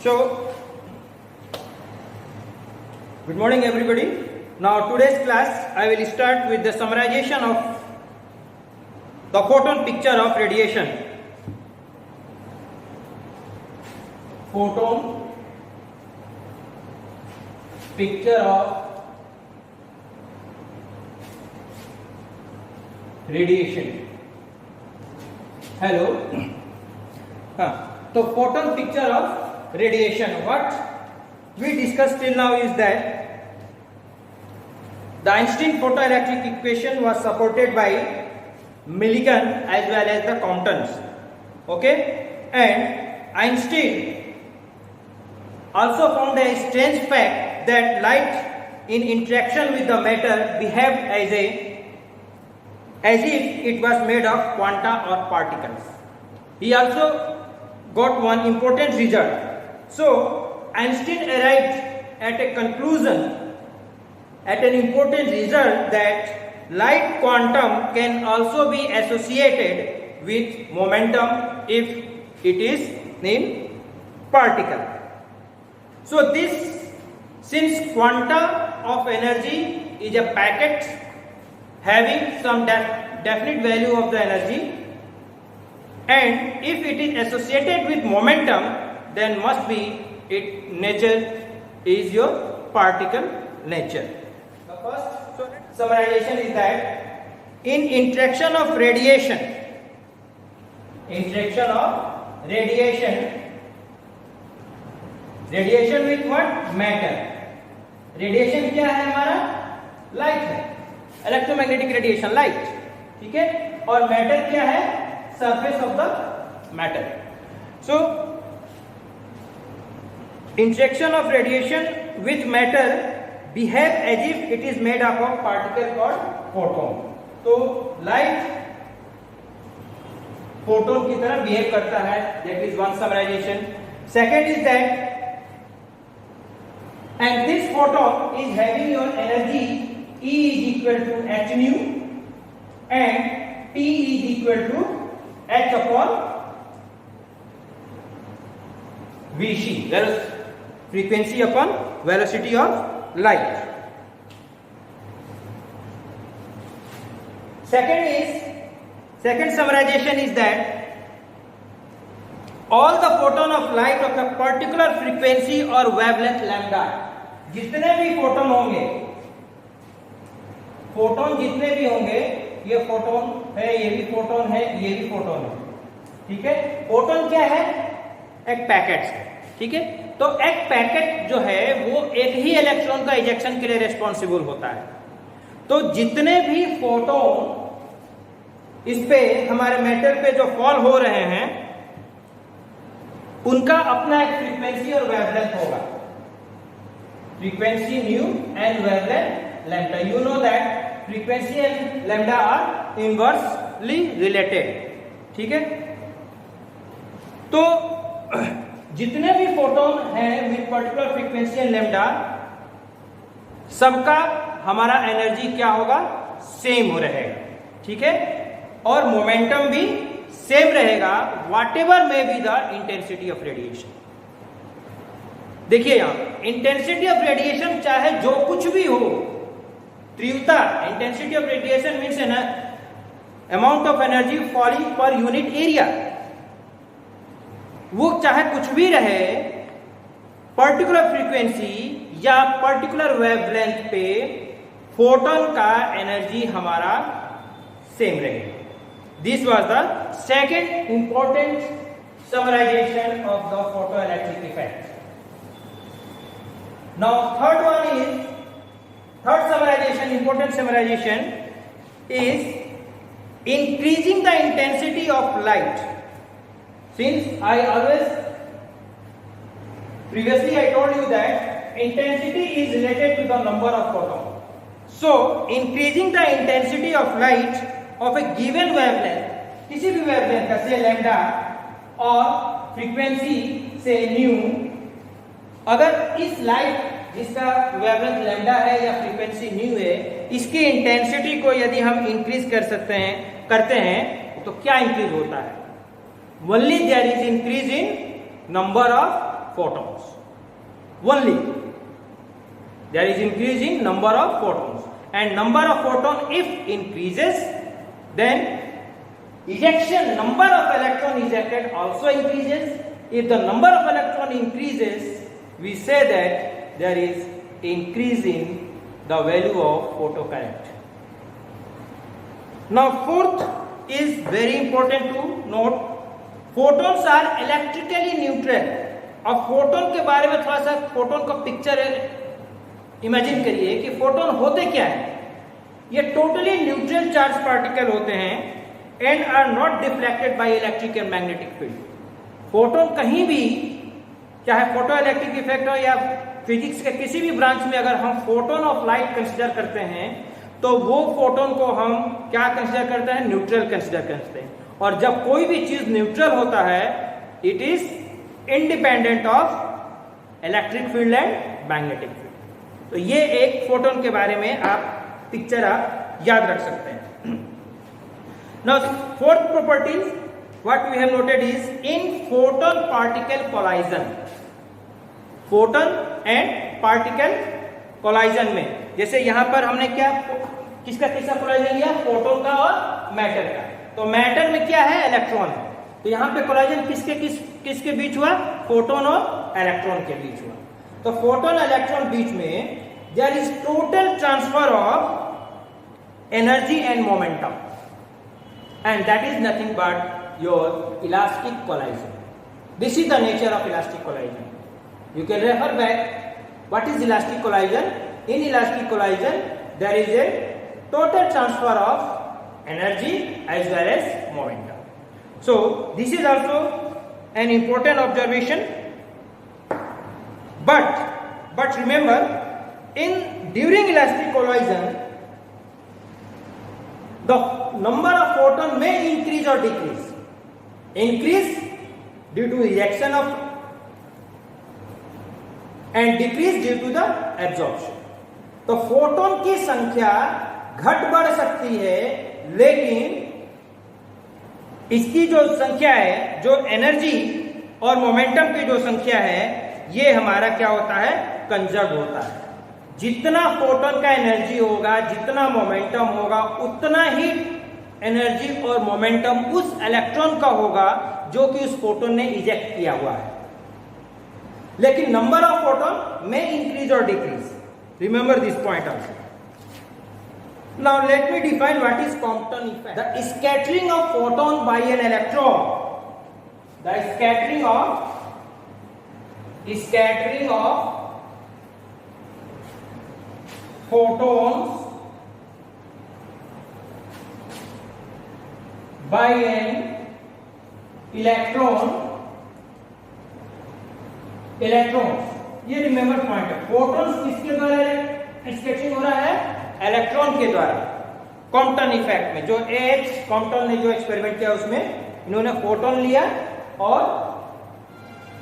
So, good morning everybody. Now today's class I will start with the summarization of the photon picture of radiation. Photon picture of radiation. Hello. So photon picture of radiation. What we discussed till now is that the Einstein photoelectric equation was supported by Millikan as well as the Comptons. Okay, and Einstein also found a strange fact that light in interaction with the matter behaved as if it was made of quanta or particles. He also got one important result. So Einstein arrived at a conclusion, at an important result, that light quantum can also be associated with momentum if it is in particle. So this, since quanta of energy is a packet having some definite value of the energy, and if it is associated with momentum, then must be its nature is your particle nature. The first summarization is that in interaction of radiation with what? Matter. Radiation क्या है हमारा? Light है, electromagnetic radiation light, ठीक है। और matter क्या है? Surface of the matter. So interaction of radiation with matter behave as if it is made up of particle called photon. तो light photon की तरह behave करता है, that is one summarization. Second is that, and this photon is having your energy E is equal to h nu and P is equal to h upon Vc, frequency upon velocity of light. Second summarization is that all the photon of light of a particular frequency or wavelength lambda, जितने भी photon होंगे, ये photon है, ये भी photon है, ये भी फोटोन है, ठीक है। फोटोन क्या है? एक पैकेट है, ठीक है। तो एक पैकेट जो है वो एक ही इलेक्ट्रॉन का इजेक्शन के लिए रिस्पॉन्सिबल होता है। तो जितने भी फोटोन इस पे हमारे मेटल पे जो फॉल हो रहे हैं, उनका अपना एक फ्रीक्वेंसी और वेवलेंथ होगा। Frequency nu and wavelength lambda. You know that frequency and lambda are inversely related, ठीक है। तो जितने भी फोटोन हैं with particular frequency and lambda, सबका हमारा एनर्जी क्या होगा? सेम हो रहेगा, ठीक है। और मोमेंटम भी सेम रहेगा, what ever may be the intensity of radiation. देखिए यहां इंटेंसिटी ऑफ रेडिएशन चाहे जो कुछ भी हो, तीव्रता, intensity of radiation means an amount of energy falling per unit area, वो चाहे कुछ भी रहे, पर्टिकुलर फ्रीक्वेंसी या पर्टिकुलर वेवलेंथ पे फोटोन का एनर्जी हमारा सेम रहेगा। This was the second important summarisation of the photoelectric effect. Now third summarisation, important summarisation is increasing the intensity of light. Since previously I told you that intensity is related to the number of photons. So increasing the intensity of light of a given wavelength, किसी भी wavelength का, से lambda और frequency से nu, अगर इस light जिसका wavelength lambda है या frequency nu है, इसकी intensity को यदि हम increase करते हैं तो क्या increase होता है? Only there is increase in number of photons. Only there is increase in number of photons, and number of photon if increases, then ejection number of electron ejected also increases. If the number of electron increases, we say that there is increase in the value of photocurrent. Now fourth is very important to note, photons are electrically neutral. अब photon के बारे में थोड़ा सा photon का picture imagine करिए कि photon होते क्या है। ये टोटली न्यूट्रल चार्ज पार्टिकल होते हैं and are not deflected by electric and magnetic field. Photon कहीं भी, चाहे फोटो इलेक्ट्रिक इफेक्ट हो या फिजिक्स के किसी भी ब्रांच में, अगर हम फोटोन ऑफ लाइट कंसिडर करते हैं तो वो फोटोन को हम क्या कंसिडर करते हैं? न्यूट्रल कंसिडर करते हैं। और जब कोई भी चीज न्यूट्रल होता है, it is independent of electric field and magnetic field. तो ये एक फोटोन के बारे में आप पिक्चर आप याद रख सकते हैं। Now fourth properties what we have noted is in photon particle collision, photon and particle collision में, जैसे यहां पर हमने क्या किसका कोलाइजन लिया? फोटोन का और मैटर का। तो मैटर में क्या है? इलेक्ट्रॉन है। तो यहां पे कोलाइजन किसके बीच हुआ? फोटोन और इलेक्ट्रॉन के बीच हुआ। तो फोटोन इलेक्ट्रॉन बीच में there is total transfer of energy and momentum, and that is nothing but your elastic collision. This is the nature of elastic collision. You can refer back what is elastic collision. In elastic collision there is a total transfer of energy as well as momentum. So this is also an important observation, but remember, during elastic collision the number of photon may increase or increase due to ejection of and decrease due to the absorption. तो photon की संख्या घट बढ़ सकती है, लेकिन इसकी जो संख्या है, जो एनर्जी और मोमेंटम की जो संख्या है, ये हमारा क्या होता है? कंजर्व होता है। जितना फोटोन का एनर्जी होगा, जितना मोमेंटम होगा, उतना ही एनर्जी और मोमेंटम उस इलेक्ट्रॉन का होगा जो कि उस फोटोन ने इजेक्ट किया हुआ है। लेकिन नंबर ऑफ फोटोन में इंक्रीज और decrease. Remember this point also. Now let me define what is Compton effect. The scattering of photon by an electron, the scattering of photons by an electrons, ये remember point है। Photons किसके द्वारा sketching हो रहा है? Electron के द्वारा। Compton effect में जो कॉम्पटन ने जो एक्सपेरिमेंट किया उसमें इन्होंने फोटोन लिया और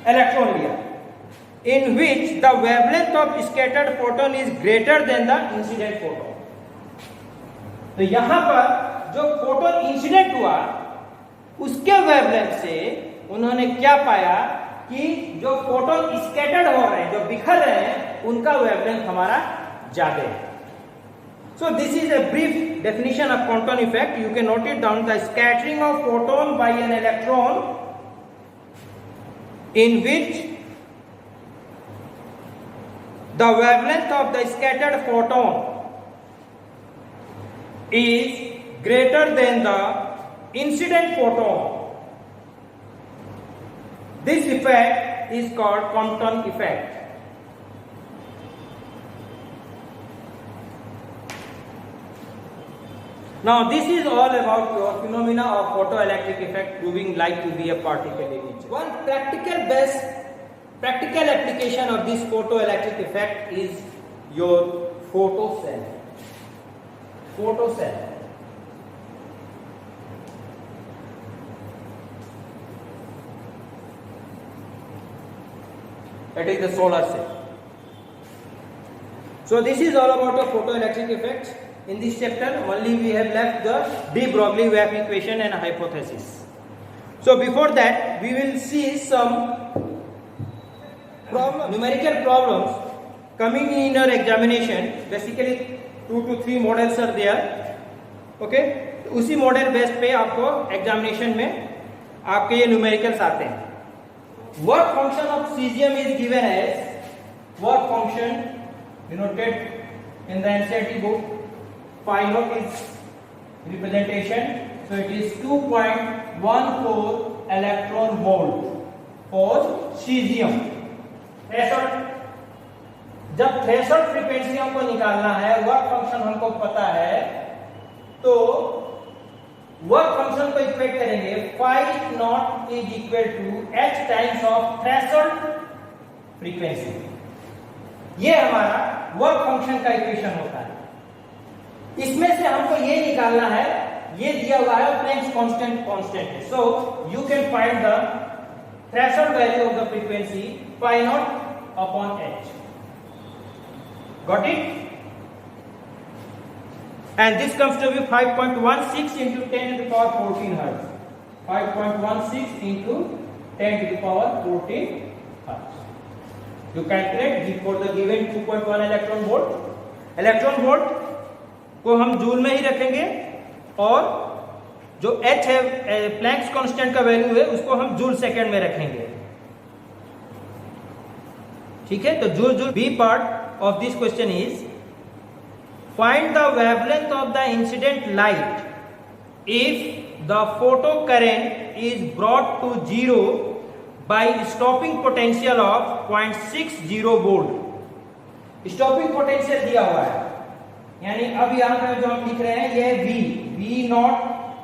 इलेक्ट्रॉन लिया, in which the wavelength of scattered photon is greater than the incident photon. तो यहां पर जो फोटोन इंसिडेंट हुआ उसके वेवलेंथ से उन्होंने क्या पाया कि जो फोटोन स्कैटर्ड हो रहे हैं, जो बिखर रहे हैं, उनका वेवलेंथ हमारा ज्यादा है। So this is a brief definition of quantum effect. You can note it down. The scattering of photon by an electron in which the wavelength of the scattered photon is greater than the incident photon. This effect is called Compton effect. Now this is all about your phenomena of photoelectric effect proving light to be a particle in nature. One practical application of this photoelectric effect is your photocell. Photocell. That is the solar cell. So this is all about the photoelectric effects. In this chapter only we have left the de Broglie-Webb equation and hypothesis. So before that we will see some numerical problems coming in your examination, basically 2 to 3 models are there. Okay, तो उसी model base पे आपको examination में आपके ये numericals आते हैं. Work function of caesium is given as work function denoted in the NCERT book. Phi naught is representation, so it is 2.14 electron volt for cesium. Threshold, जब थ्रेशोल्ड फ्रीक्वेंसी हमको निकालना है, वर्क फंक्शन हमको पता है, तो वर्क फंक्शन को equate करेंगे. Phi not is equal to h times of threshold frequency. ये हमारा वर्क फंक्शन का इक्वेशन होता है. इसमें से हमको ये निकालना है, ये दिया हुआ है प्लैंक्स कांस्टेंट है. So you can find the threshold value of the frequency phi not upon h. Got it? And this comes to be 5.16 into 10 to the power 14 hertz. 5.16 into 10 to the power 14 hertz. You calculate for the given 2.1 electron volt. Electron volt को हम joule में ही रखेंगे और जो h है Planck's constant का value है उसको हम जूल सेकंड में रखेंगे. ठीक है, तो joule B part of this question is find the wavelength of the incident light if the photo current is brought to zero by stopping potential of 0.60 volt. Stopping potential दिया हुआ है, यानी अब यहां पर जो हम लिख रहे हैं ये V not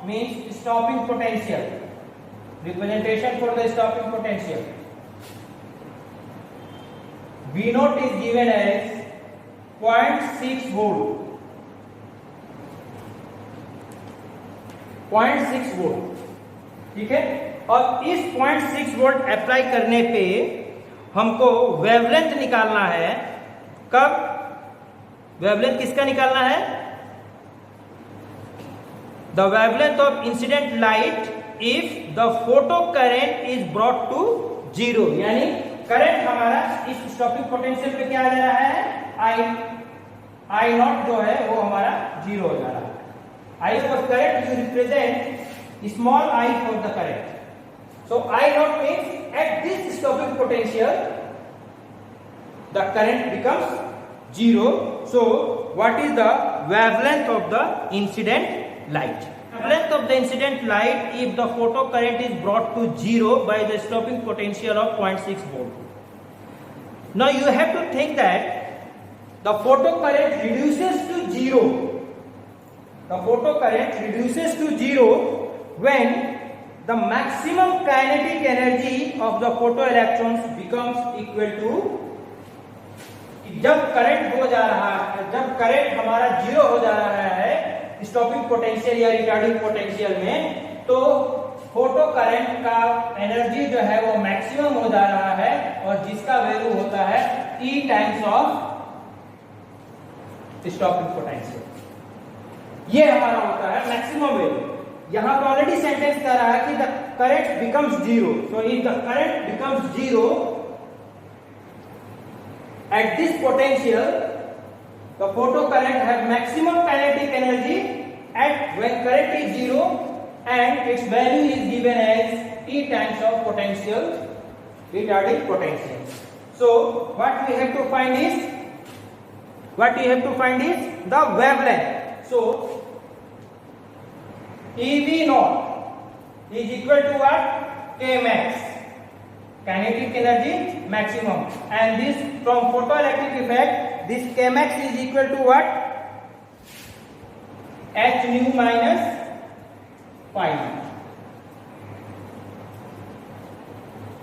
means stopping potential, representation for the stopping potential. V naught is given as 0.6 volt. 0.6 volt. ठीक है, और इस 0.6 वोल्ट अप्लाई करने पे हमको वेवलेंथ निकालना है. कब वेवलेंथ किसका निकालना है? The wavelength of incident light if the photo current is brought to zero, यानी करंट हमारा इस स्टॉपिंग पोटेंशियल पे क्या आ जा रहा है? आई नॉट जो है वो हमारा जीरो हो जा रहा है. I for current you represent small I for the current. So I not means at this stopping potential the current becomes zero. So what is the wavelength of the incident light? Wavelength of the incident light if the photo current is brought to zero by the stopping potential of 0.6 volt. Now you have to think that the photo current reduces to zero. The photo current reduces to zero when the maximum kinetic energy of the photoelectrons becomes equal to, जब current हो जा रहा है, जब current हमारा zero हो जा रहा है स्टॉपिंग पोटेंशियल या रिटार्डिंग पोटेंशियल में, तो फोटो करंट का एनर्जी जो है वो मैक्सिमम हो जा रहा है और जिसका वैल्यू होता है E times of stopping potential. ये हमारा होता है मैक्सिमम वैल्यू. यहां पर ऑलरेडी सेंटेंस कह रहा है कि the current becomes zero. So if the current becomes zero at this potential, the photo current has maximum kinetic energy at when current is zero and its value is given as E times of potential, retarding potential. So what we have to find is the wavelength. So EV naught is equal to what? K max, kinetic energy maximum, and this from photoelectric effect this K max is equal to what? H nu minus phi.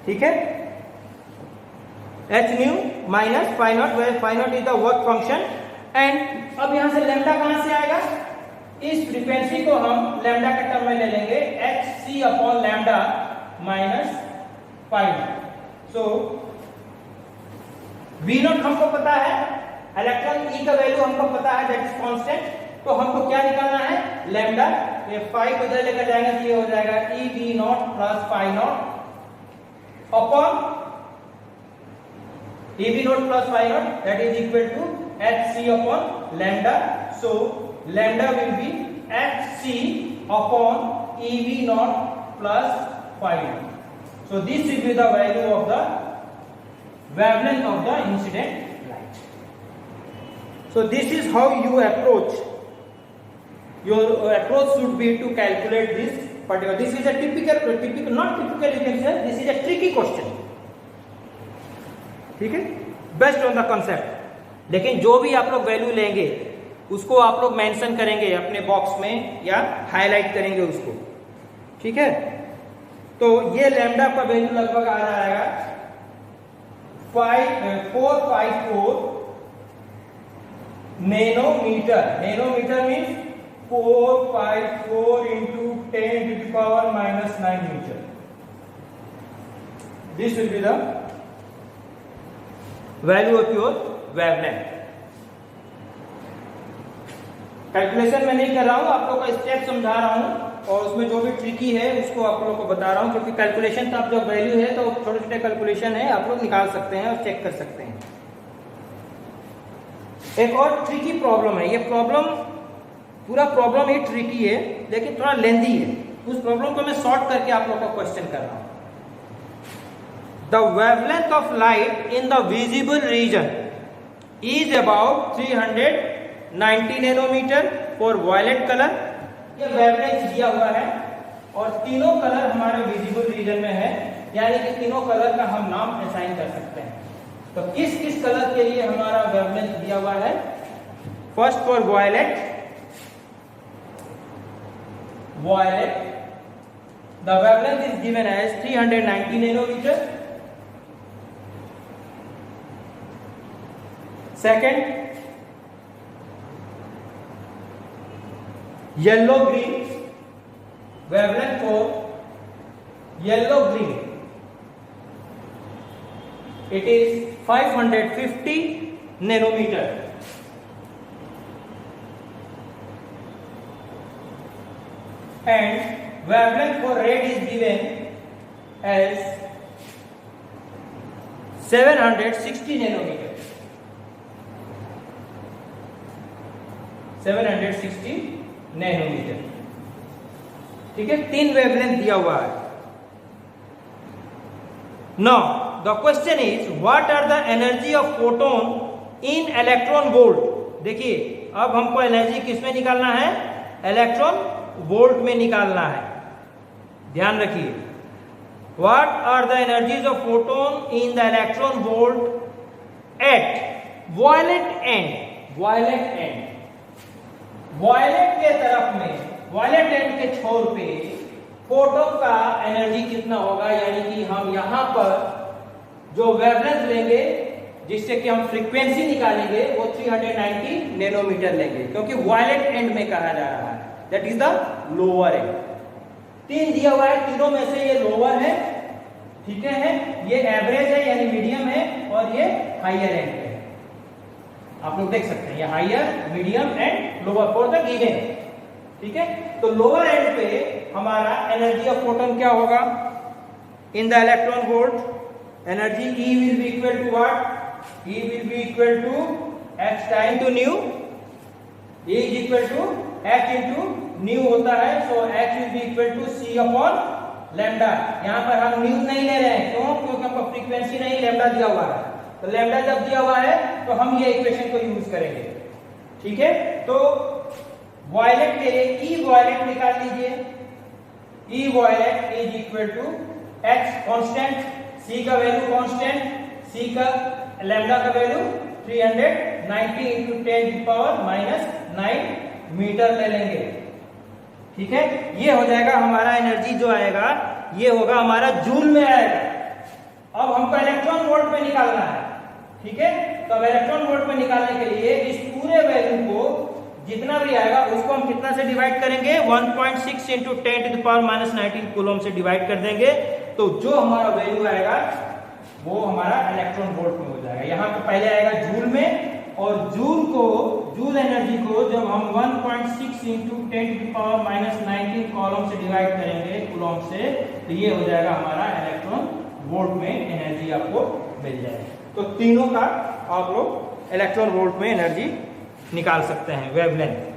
ठीक है, H nu minus phi naught, where phi naught is the work function. And अब यहां से lambda कहां से आएगा? इस frequency को हम लैम्डा के टर्म में ले लेंगे hc upon lambda minus pi. So V not हमको पता है, इलेक्ट्रॉन E का वैल्यू हमको पता है, दैट इज कांस्टेंट. तो हमको क्या निकालना है? लैम्डा. ये पाई को इधर लेकर जाएंगे तो ये हो जाएगा E V not plus pi not upon EV naught plus phi naught, that is equal to hc upon lambda. So lambda will be hc upon EV naught plus phi naught. So this will be the value of the wavelength of the incident light. So this is how you approach. Your approach should be to calculate this particular. This is a typical, not typical you can say, this is a tricky question. ठीक है, best on the concept. लेकिन जो भी आप लोग value लेंगे उसको आप लोग मेंशन करेंगे अपने बॉक्स में या हाईलाइट करेंगे उसको. ठीक है, तो ये लैम्डा का वैल्यू लगभग आ जाएगा 454 nanometre. Nanometre means 454 into 10 to the power minus 9 meter. This will be the value of your wavelength. Calculation मैं नहीं कर रहा हूं, आप लोग का स्टेप समझा रहा हूं और उसमें जो भी ट्रिकी है उसको आप लोगों को बता रहा हूं, क्योंकि कैलकुलेशन तो आप जब वैल्यू है तो छोटे छोटे कैलकुलेशन है आप लोग निकाल सकते हैं और चेक कर सकते हैं. एक और ट्रिकी प्रॉब्लम है. ये प्रॉब्लम पूरा प्रॉब्लम ही ट्रिकी है लेकिन थोड़ा लेंदी है. उस प्रॉब्लम को मैं सॉर्ट करके आप लोगों को क्वेश्चन कर रहा हूं. The wavelength of light in the visible region is about 390 nanometre for violet colour. ये वेवलेंथ दिया हुआ है और तीनों कलर हमारे विजिबल रीजन में है, यानी कि तीनों कलर का हम नाम असाइन कर सकते हैं. तो किस किस कलर के लिए हमारा वेवलेंथ दिया हुआ है? First for violet, the wavelength is given as 390 nanometer. Second, yellow green, wavelength for yellow green, it is 550 nanometer. And wavelength for red is given as 760 nanometer. 760 nanometre. ठीक है, तीन वेवलेंथ दिया हुआ है. Now the question is what are the energy of photon in electron volt. देखिए अब हमको energy किसमें निकालना है? इलेक्ट्रॉन वोल्ट में निकालना है. ध्यान रखिए, what are the energies of photon in the electron volt at violet end. Violet end, violet के तरफ में, वायलेट एंड के छोर पे फोटोन का एनर्जी कितना होगा, यानी कि हम यहां पर जो वेवलेंथ लेंगे जिससे कि हम फ्रीक्वेंसी निकालेंगे वो 390 नैनोमीटर लेंगे, क्योंकि वायलेट एंड में कहा जा रहा है. That is the lower and. तीन दिया हुआ है, तीनों में से ये लोअर है. ठीक है, ये एवरेज है यानी मीडियम है और ये हायर एंड है. आप लोग देख सकते हैं ये higher, medium and lower for the given. ठीक है, तो लोअर एंड पे हमारा एनर्जी ऑफ फोटोन क्या होगा इन the electron volt? Energy E will be equal to what? E will be equal to h time to nu. E is equal to h into nu होता है, so h will be equal to c upon lambda. यहाँ पर हम nu नहीं ले रहे हैं, क्यों? क्योंकि हमको फ्रीक्वेंसी नहीं लैम्डा दिया हुआ है. तो लैम्डा जब दिया हुआ है तो हम ये इक्वेशन को यूज करेंगे. ठीक है, तो वायलेट के लिए E वायलेट निकाल लीजिए. E violet is equal to h constant, c का वैल्यू कांस्टेंट, c का लैम्डा का value 390 into 10 to power minus 9 metre ले लेंगे. ठीक है, ये हो जाएगा हमारा एनर्जी जो आएगा ये होगा हमारा जूल में आएगा. अब हमको इलेक्ट्रॉन वोल्ट में निकालना है. ठीक है, तो अब इलेक्ट्रॉन वोल्ट में निकालने के लिए इस पूरे वैल्यू को जितना भी आएगा उसको हम कितना से डिवाइड करेंगे? 1.6 into 10 to the power minus 19 coulomb से डिवाइड कर देंगे. तो जो हमारा वैल्यू आएगा वो हमारा इलेक्ट्रॉन वोल्ट में हो जाएगा. यहाँ पे पहले आएगा जूल में, और जूल एनर्जी को जब हम 1.6 into 10 to the power minus 19 column से डिवाइड करेंगे कूलम से, तो ये हो जाएगा हमारा इलेक्ट्रॉन वोल्ट में एनर्जी आपको मिल जाएगी. तो तीनों का आप लोग इलेक्ट्रॉन वोल्ट में एनर्जी निकाल सकते हैं, वेवलेंथ।